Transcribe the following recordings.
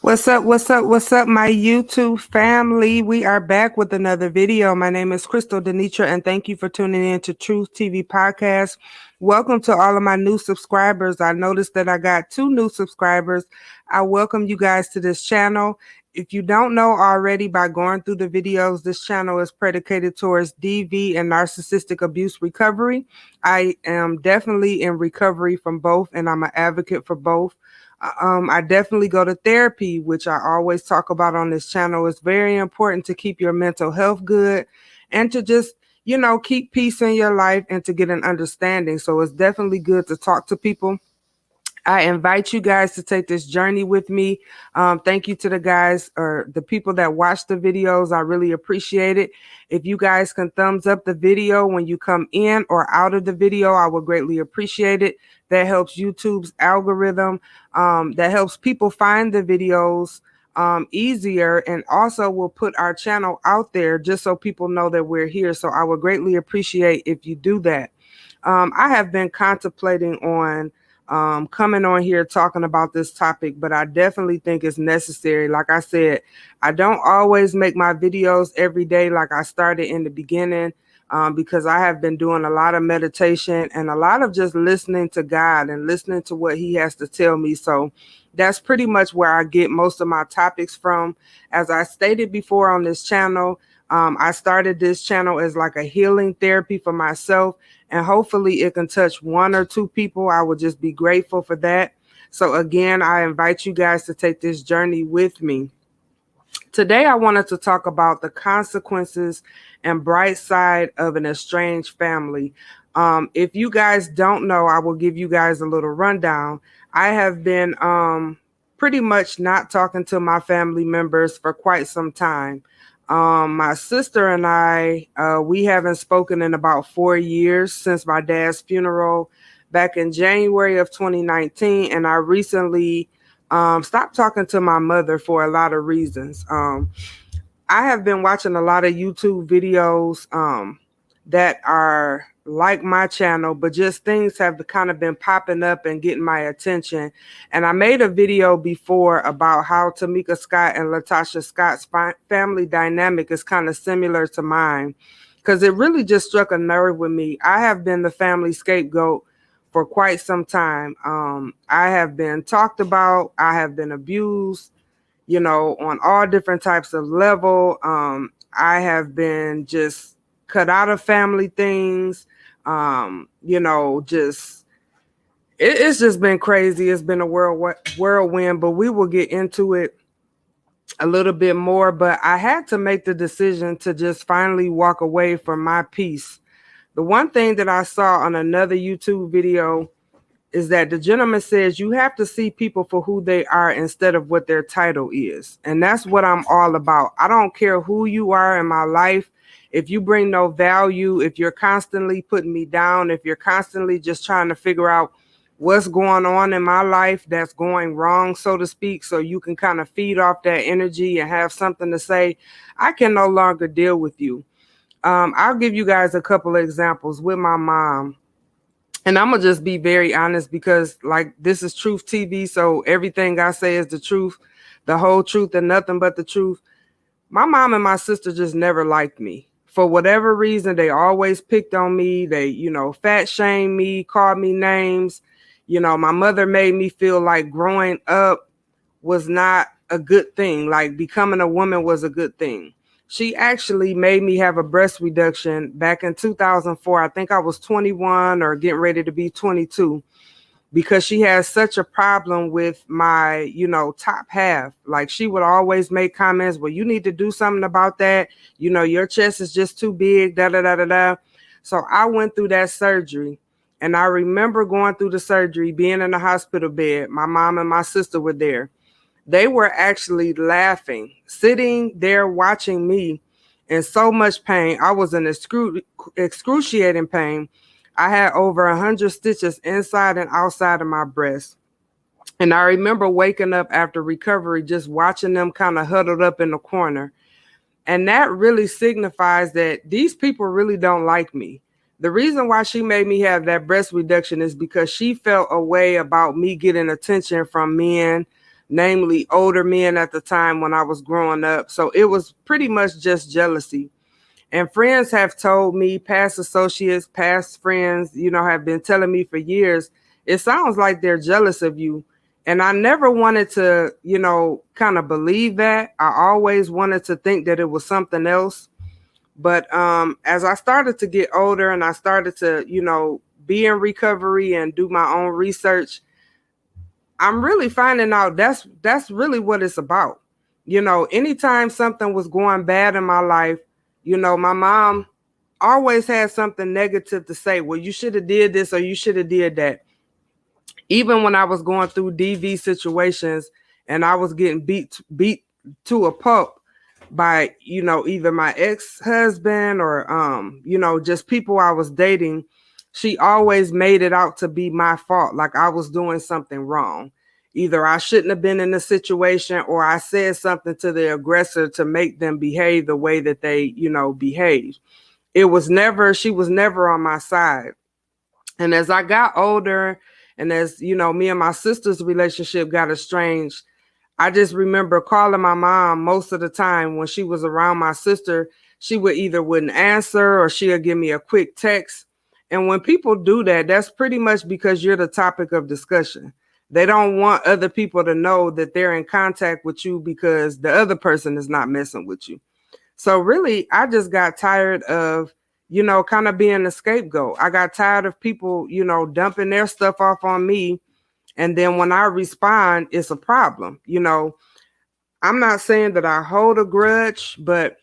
What's up? What's up? What's up, my YouTube family? We are back with another video. My name is Crystal Dynetra, and thank you for tuning in to Truth TV Podcast. Welcome to all of my new subscribers. I noticed that I got 2 new subscribers. I welcome you guys to this channel. If you don't know already by going through the videos, this channel is predicated towards DV and narcissistic abuse recovery. I am definitely in recovery from both, and I'm an advocate for both. I definitely go to therapy, which I always talk about on this channel. It's very important to keep your mental health good and to just, keep peace in your life and to get an understanding. So it's definitely good to talk to people. I invite you guys to take this journey with me. Thank you to the guys or the people that watch the videos. I really appreciate it. If you guys can thumbs up the video when you come in or out of the video, I would greatly appreciate it. That helps YouTube's algorithm. That helps people find the videos easier, and also will put our channel out there just so people know that we're here. So I would greatly appreciate if you do that. I have been contemplating on coming on here talking about this topic, but I definitely think it's necessary. Like I said, I don't always make my videos every day like I started in the beginning, because I have been doing a lot of meditation and a lot of just listening to God and listening to what he has to tell me. So that's pretty much where I get most of my topics from. As I stated before on this channel, I started this channel as like a healing therapy for myself, and hopefully it can touch 1 or 2 people. I would just be grateful for that. So again, I invite you guys to take this journey with me. Today, I wanted to talk about the consequences and bright side of an estranged family. If you guys don't know, I will give you guys a little rundown. I have been pretty much not talking to my family members for quite some time. My sister and I, we haven't spoken in about 4 years since my dad's funeral back in January of 2019. And I recently stopped talking to my mother for a lot of reasons. I have been watching a lot of YouTube videos that are like my channel, but just things have kind of been popping up and getting my attention. And I made a video before about how Tamika Scott and Latasha Scott's family dynamic is kind of similar to mine, because it really just struck a nerve with me. I have been the family scapegoat for quite some time. I have been talked about. I have been abused, on all different types of level. I have been just cut out of family things. Just it's just been crazy. It's been a whirlwind, but we will get into it a little bit more. But I had to make the decision to just finally walk away from my peace. The one thing that I saw on another YouTube video is that the gentleman says you have to see people for who they are instead of what their title is. And that's what I'm all about. I don't care who you are in my life. If you bring no value, if you're constantly putting me down, if you're constantly just trying to figure out what's going on in my life that's going wrong, so to speak, so you can kind of feed off that energy and have something to say, I can no longer deal with you. I'll give you guys a couple of examples with my mom. And I'm going to just be very honest, because like this is Truth TV. So everything I say is the truth, the whole truth, and nothing but the truth. My mom and my sister just never liked me. For whatever reason, they always picked on me. They, fat shamed me, called me names. My mother made me feel like growing up was not a good thing. Like becoming a woman was a good thing. She actually made me have a breast reduction back in 2004. I think I was 21 or getting ready to be 22, because she has such a problem with my, top half. Like she would always make comments, well, you need to do something about that. Your chest is just too big, da, da, da, da, da. So I went through that surgery. And I remember going through the surgery, being in the hospital bed. My mom and my sister were there. They were actually laughing, sitting there watching me in so much pain. I was in excruciating pain. I had over 100 stitches inside and outside of my breast. And I remember waking up after recovery, just watching them kind of huddled up in the corner. And that really signifies that these people really don't like me. The reason why she made me have that breast reduction is because she felt a way about me getting attention from men, namely older men at the time when I was growing up. So it was pretty much just jealousy. And friends have told me, past associates, past friends, have been telling me for years, it sounds like they're jealous of you. And I never wanted to, kind of believe that. I always wanted to think that it was something else. But as I started to get older and I started to, be in recovery and do my own research, I'm really finding out that's really what it's about. Anytime something was going bad in my life, my mom always had something negative to say. Well, you should have did this or you should have did that. Even when I was going through DV situations and I was getting beat to a pulp by, either my ex-husband or just people I was dating, she always made it out to be my fault, like I was doing something wrong. Either I shouldn't have been in the situation or I said something to the aggressor to make them behave the way that they, behaved. She was never on my side. And as I got older and as, me and my sister's relationship got estranged, I just remember calling my mom most of the time when she was around my sister. She would either wouldn't answer or she'll give me a quick text. And when people do that, that's pretty much because you're the topic of discussion. They don't want other people to know that they're in contact with you because the other person is not messing with you. So really, I just got tired of, kind of being a scapegoat. I got tired of people, dumping their stuff off on me. And then when I respond, it's a problem. I'm not saying that I hold a grudge, but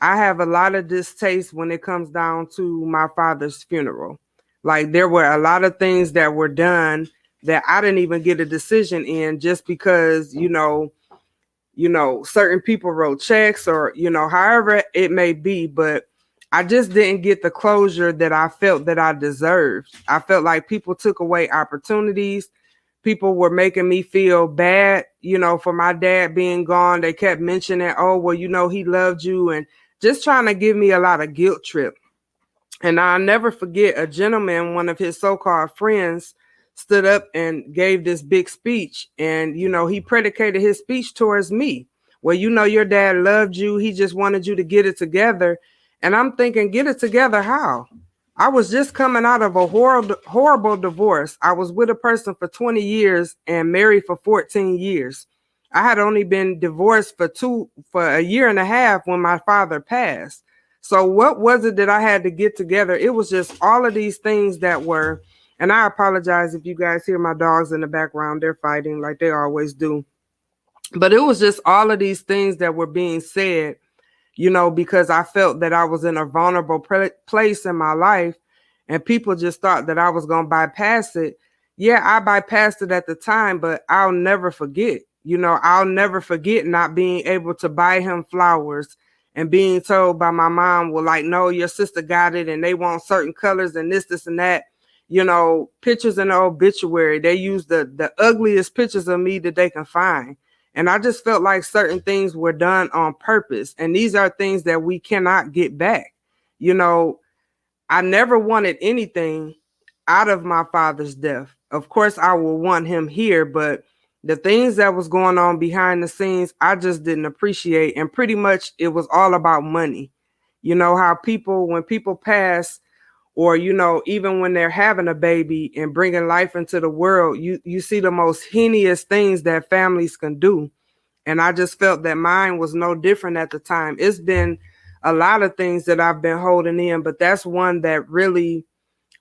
I have a lot of distaste when it comes down to my father's funeral. Like there were a lot of things that were done that I didn't even get a decision in just because, certain people wrote checks or, however it may be, but I just didn't get the closure that I felt that I deserved. I felt like people took away opportunities. People were making me feel bad, for my dad being gone. They kept mentioning, oh, well, he loved you, and just trying to give me a lot of guilt trip. And I'll never forget a gentleman, one of his so-called friends, stood up and gave this big speech. And, he predicated his speech towards me. Well, your dad loved you. He just wanted you to get it together. And I'm thinking, get it together how? I was just coming out of a horrible divorce. I was with a person for 20 years and married for 14 years. I had only been divorced for a year and a half when my father passed. So what was it that I had to get together? It was just all of these things that were, and I apologize if you guys hear my dogs in the background. They're fighting like they always do. But it was just all of these things that were being said, because I felt that I was in a vulnerable place in my life and people just thought that I was going to bypass it. Yeah, I bypassed it at the time, but I'll never forget. I'll never forget not being able to buy him flowers and being told by my mom, well, like, no, your sister got it and they want certain colors and this and that. Pictures in the obituary, they use the ugliest pictures of me that they can find. And I just felt like certain things were done on purpose. And these are things that we cannot get back. I never wanted anything out of my father's death. Of course, I will want him here, but the things that was going on behind the scenes, I just didn't appreciate. And pretty much it was all about money. How when people pass, or, even when they're having a baby and bringing life into the world, you see the most heinous things that families can do. And I just felt that mine was no different at the time. It's been a lot of things that I've been holding in, but that's one that really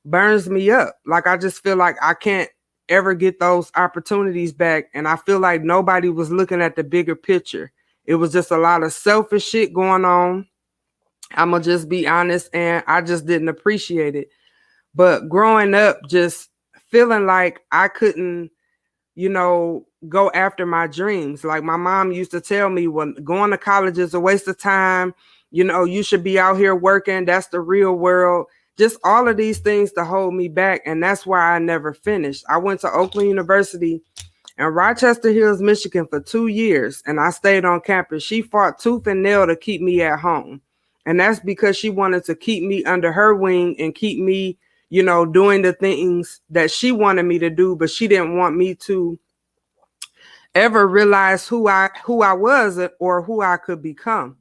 burns me up. Like, I just feel like I can't ever get those opportunities back. And I feel like nobody was looking at the bigger picture. It was just a lot of selfish shit going on. I'm going to just be honest, and I just didn't appreciate it. But growing up, just feeling like I couldn't, go after my dreams. Like my mom used to tell me, when going to college is a waste of time. You should be out here working. That's the real world. Just all of these things to hold me back. And that's why I never finished. I went to Oakland University in Rochester Hills, Michigan for 2 years, and I stayed on campus. She fought tooth and nail to keep me at home. And that's because she wanted to keep me under her wing and keep me, doing the things that she wanted me to do, but she didn't want me to ever realize who I was or who I could become.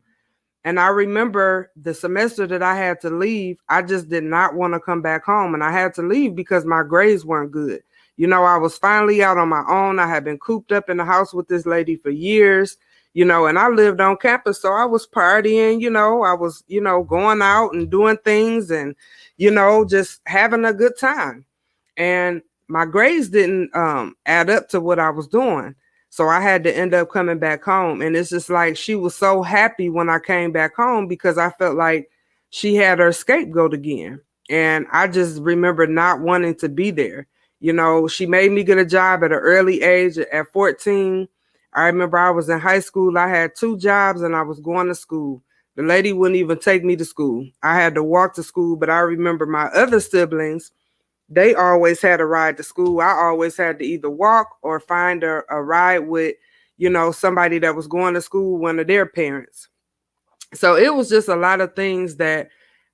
And I remember the semester that I had to leave, I just did not want to come back home. And I had to leave because my grades weren't good. I was finally out on my own. I had been cooped up in the house with this lady for years, and I lived on campus. So I was partying, I was, going out and doing things and, just having a good time. And my grades didn't add up to what I was doing. So I had to end up coming back home. And it's just like she was so happy when I came back home because I felt like she had her scapegoat again. And I just remember not wanting to be there. She made me get a job at an early age at 14. I remember I was in high school. I had 2 jobs and I was going to school. The lady wouldn't even take me to school. I had to walk to school, but I remember my other siblings, they always had a ride to school. I always had to either walk or find a ride with, somebody that was going to school, one of their parents. So it was just a lot of things that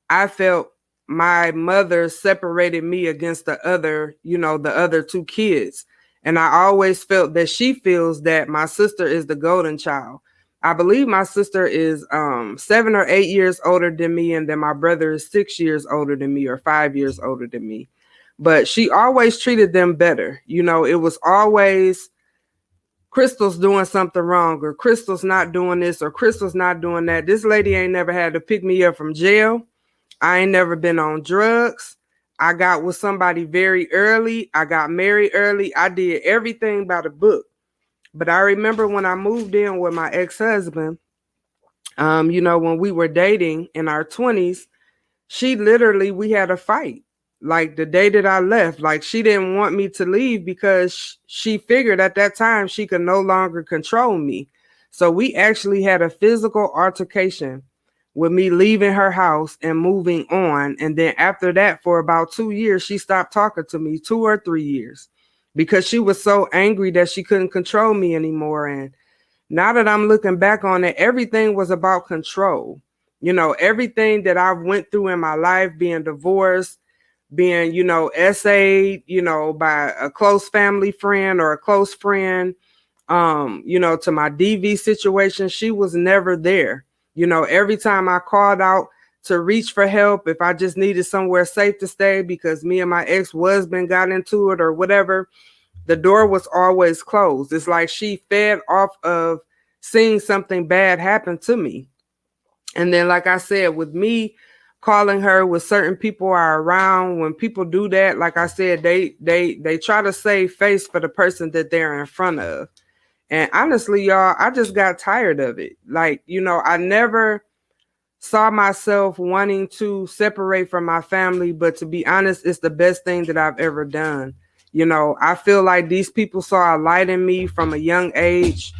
I felt my mother separated me against the other 2 kids. And I always felt that she feels that my sister is the golden child. I believe my sister is 7 or 8 years older than me, and then my brother is 6 years older than me or 5 years older than me. But she always treated them better. It was always Crystal's doing something wrong, or Crystal's not doing this, or Crystal's not doing that. This lady ain't never had to pick me up from jail. I ain't never been on drugs. I got with somebody very early. I got married early. I did everything by the book. But I remember when I moved in with my ex-husband, when we were dating in our 20s, we had a fight. Like the day that I left, like she didn't want me to leave because she figured at that time she could no longer control me. So we actually had a physical altercation with me leaving her house and moving on. And then after that, for about 2 years, she stopped talking to me, 2 or 3 years, because she was so angry that she couldn't control me anymore. And now that I'm looking back on it, everything was about control. Everything that I've went through in my life, being divorced, being, essayed, by a close family friend or a close friend, to my DV situation, she was never there. Every time I called out to reach for help, if I just needed somewhere safe to stay because me and my ex-husband got into it or whatever, the door was always closed. It's like she fed off of seeing something bad happen to me. And then, like I said, with me calling her with certain people are around, when people do that, like I said, they try to save face for the person that they're in front of. And honestly, y'all, I just got tired of it. Like, I never saw myself wanting to separate from my family, but to be honest, it's the best thing that I've ever done. I feel like these people saw a light in me from a young age,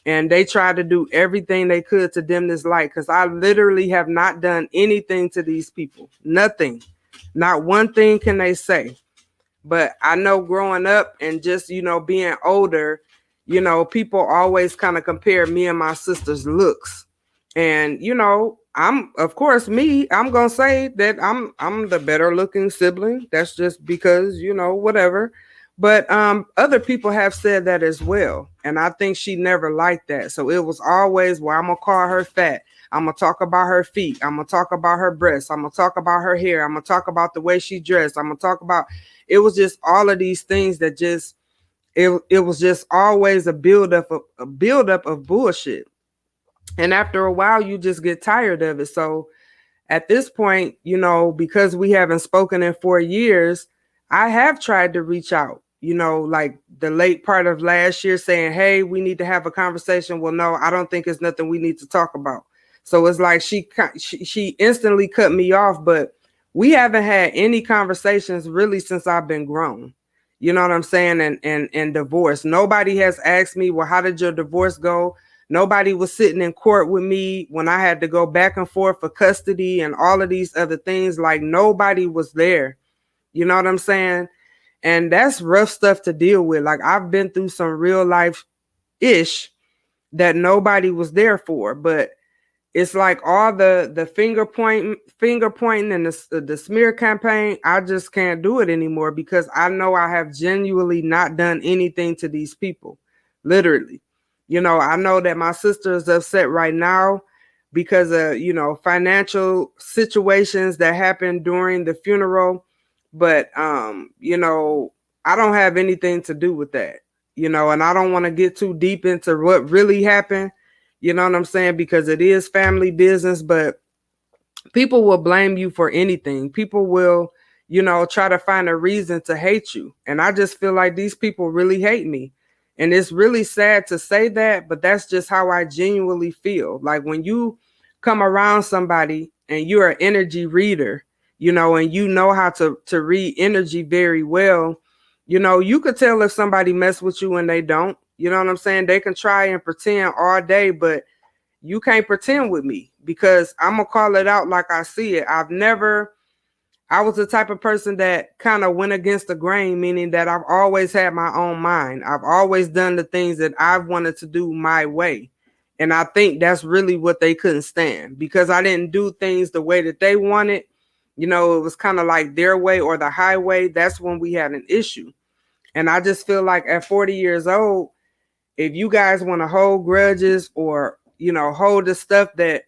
and they tried to do everything they could to dim this light, because I literally have not done anything to these people. Nothing. Not one thing can they say. But I know growing up and just, being older, people always kind of compare me and my sister's looks. And, I'm gonna say that I'm the better looking sibling. That's just because, whatever. But other people have said that as well. And I think she never liked that. So it was always, well, I'm gonna call her fat. I'm gonna talk about her feet. I'm gonna talk about her breasts. I'm gonna talk about her hair. I'm gonna talk about the way she dressed. I'm gonna talk about, it was just all of these things that just, it was just always a buildup of bullshit. And after a while, you just get tired of it. So at this point, because we haven't spoken in 4 years, I have tried to reach out, like the late part of last year, saying, hey, we need to have a conversation. Well, no, I don't think it's nothing we need to talk about. So it's like she instantly cut me off, but we haven't had any conversations really since I've been grown. You know what I'm saying? And divorce. Nobody has asked me, well, how did your divorce go? Nobody was sitting in court with me when I had to go back and forth for custody and all of these other things. Like, nobody was there. You know what I'm saying? And that's rough stuff to deal with. Like, I've been through some real life ish that nobody was there for. But it's like all the finger pointing and the smear campaign, I just can't do it anymore, because I know I have genuinely not done anything to these people. literally. I know that my sister is upset right now because of, financial situations that happened during the funeral. But, I don't have anything to do with that, and I don't want to get too deep into what really happened. You know what I'm saying? Because it is family business, but people will blame you for anything. People will, try to find a reason to hate you. And I just feel like these people really hate me. And it's really sad to say that, but that's just how I genuinely feel. Like when you come around somebody and you're an energy reader, and you know how to read energy very well, you could tell if somebody mess with you and they don't. You know what I'm saying? They can try and pretend all day, but you can't pretend with me because I'm going to call it out like I see it. I was the type of person that kind of went against the grain, meaning that I've always had my own mind. I've always done the things that I've wanted to do my way. And I think that's really what they couldn't stand because I didn't do things the way that they wanted. It was kind of like their way or the highway. That's when we had an issue. And I just feel like at 40 years old, if you guys want to hold grudges or, hold the stuff that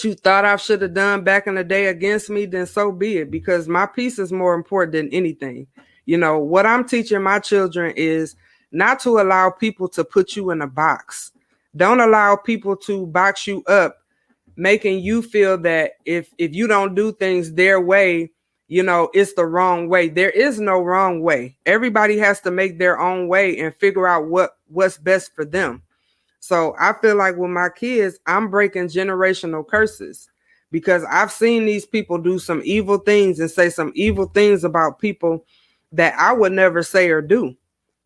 you thought I should have done back in the day against me, then so be it, because my peace is more important than anything. What I'm teaching my children is not to allow people to put you in a box. Don't allow people to box you up, making you feel that if you don't do things their way, it's the wrong way. There is no wrong way. Everybody has to make their own way and figure out what's best for them. So I feel like with my kids, I'm breaking generational curses because I've seen these people do some evil things and say some evil things about people that I would never say or do.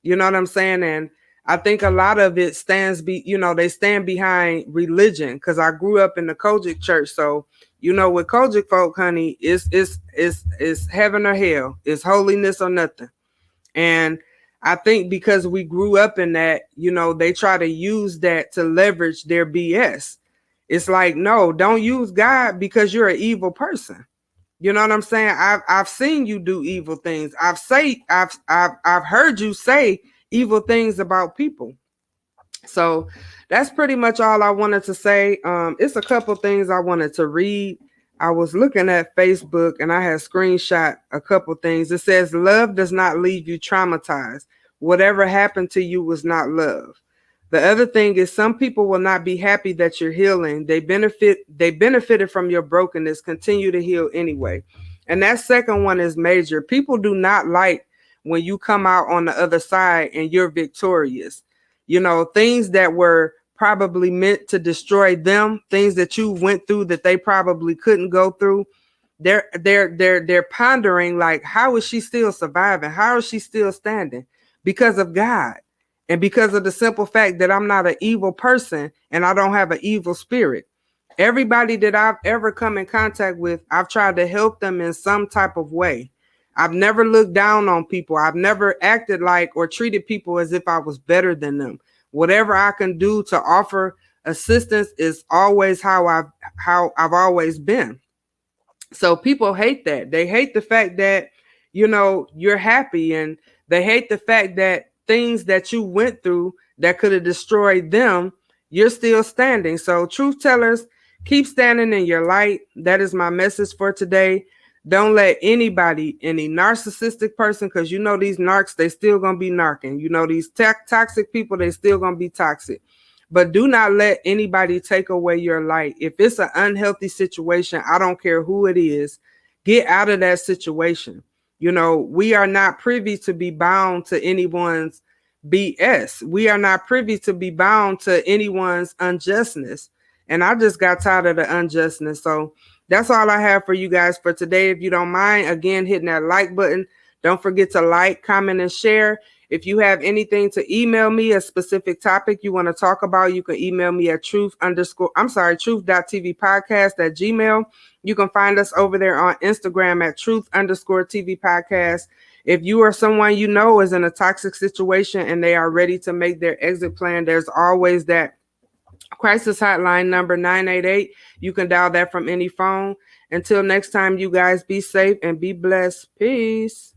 You know what I'm saying? And I think a lot of it they stand behind religion because I grew up in the Kojic church. So, with Kojic folk, honey, it's heaven or hell. It's holiness or nothing. And I think because we grew up in that, they try to use that to leverage their BS. It's like, no, don't use God because you're an evil person. You know what I'm saying? I've seen you do evil things. I've heard you say evil things about people. So that's pretty much all I wanted to say. It's a couple things I wanted to read. I was looking at Facebook and I had screenshot a couple things. It says, love does not leave you traumatized. Whatever happened to you was not love. The other thing is some people will not be happy that you're healing. They benefited from your brokenness. Continue to heal anyway. And that second one is major. People do not like when you come out on the other side and you're victorious. Things that were probably meant to destroy them, things that you went through that they probably couldn't go through. They're pondering like, how is she still surviving? How is she still standing? Because of God. And because of the simple fact that I'm not an evil person and I don't have an evil spirit. Everybody that I've ever come in contact with, I've tried to help them in some type of way. I've never looked down on people. I've never acted like or treated people as if I was better than them. Whatever I can do to offer assistance is always how I've always been. So people hate that. They hate the fact that, you're happy, and they hate the fact that things that you went through that could have destroyed them, you're still standing. So truth tellers, keep standing in your light. That is my message for today. Don't let anybody, any narcissistic person, because these narcs, they still going to be narking. These toxic people, they still going to be toxic. But do not let anybody take away your light. If it's an unhealthy situation, I don't care who it is, get out of that situation. We are not privy to be bound to anyone's BS. We are not privy to be bound to anyone's unjustness. And I just got tired of the unjustness. So that's all I have for you guys for today. If you don't mind, again, hitting that like button. Don't forget to like, comment, and share. If you have anything to email me, a specific topic you want to talk about, you can email me at truth.tvpodcast@gmail. You can find us over there on Instagram at truth_tvpodcast. If you or someone is in a toxic situation and they are ready to make their exit plan, there's always that crisis hotline number 988. You can dial that from any phone. Until next time, you guys be safe and be blessed. Peace.